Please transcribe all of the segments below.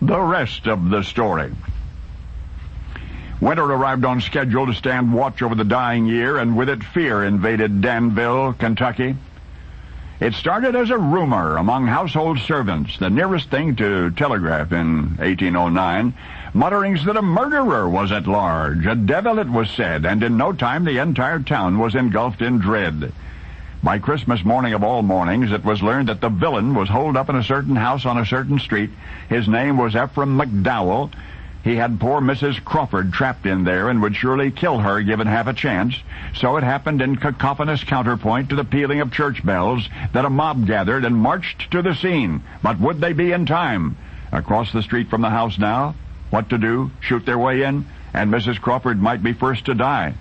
the rest of the story. Winter arrived on schedule to stand watch over the dying year, and with it fear invaded Danville, Kentucky. It started as a rumor among household servants, the nearest thing to telegraph in 1809, mutterings that a murderer was at large, a devil it was said, and in no time the entire town was engulfed in dread. By Christmas morning of all mornings, it was learned that the villain was holed up in a certain house on a certain street. His name was Ephraim McDowell. He had poor Mrs. Crawford trapped in there and would surely kill her given half a chance. So it happened in cacophonous counterpoint to the pealing of church bells that a mob gathered and marched to the scene. But would they be in time? Across the street from the house now? What to do? Shoot their way in? And Mrs. Crawford might be first to die.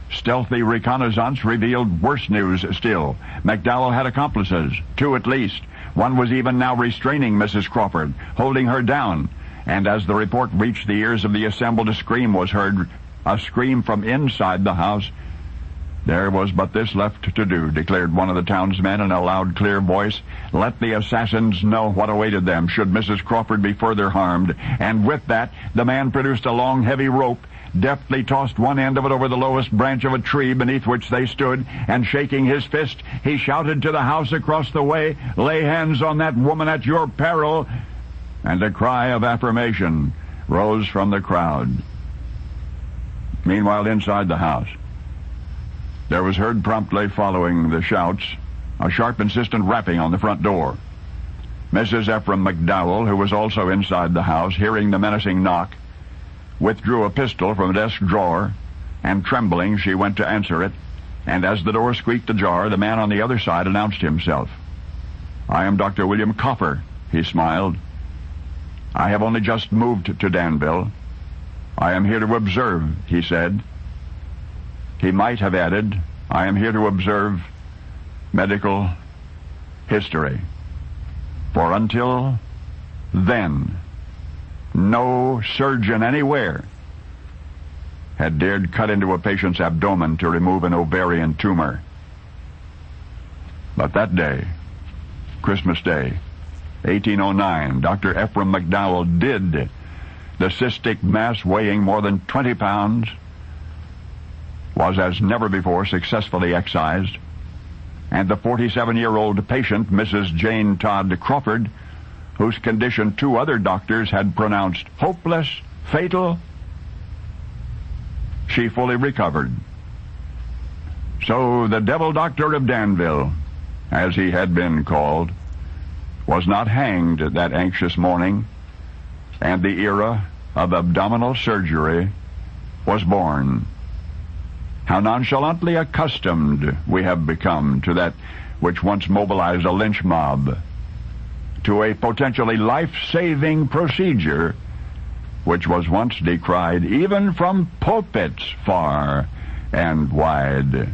Stealthy reconnaissance revealed worse news still. McDowell had accomplices, 2 at least. One was even now restraining Mrs. Crawford, holding her down. And as the report reached the ears of the assembled, a scream was heard, a scream from inside the house. There was but this left to do, declared one of the townsmen in a loud, clear voice. Let the assassins know what awaited them should Mrs. Crawford be further harmed. And with that, the man produced a long, heavy rope, deftly tossed one end of it over the lowest branch of a tree beneath which they stood, and shaking his fist, he shouted to the house across the way, "Lay hands on that woman at your peril!" And a cry of affirmation rose from the crowd. Meanwhile, inside the house, there was heard promptly following the shouts a sharp, insistent rapping on the front door. Mrs. Ephraim McDowell, who was also inside the house, hearing the menacing knock, withdrew a pistol from a desk drawer, and trembling, she went to answer it. And as the door squeaked ajar, the man on the other side announced himself. "I am Dr. William Copper," he smiled. "I have only just moved to Danville. I am here to observe," he said. He might have added, "I am here to observe medical history." For until then, no surgeon anywhere had dared cut into a patient's abdomen to remove an ovarian tumor. But that day, Christmas Day, 1809, Dr. Ephraim McDowell did. The cystic mass, weighing more than 20 pounds, was as never before successfully excised, and the 47-year-old patient, Mrs. Jane Todd Crawford, whose condition 2 other doctors had pronounced hopeless, fatal, she fully recovered. So the devil doctor of Danville, as he had been called, was not hanged that anxious morning, and the era of abdominal surgery was born. How nonchalantly accustomed we have become to that which once mobilized a lynch mob, to a potentially life-saving procedure which was once decried even from pulpits far and wide.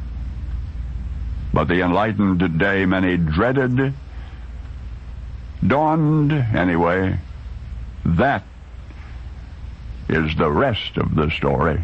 But the enlightened day many dreaded dawned anyway. That is the rest of the story.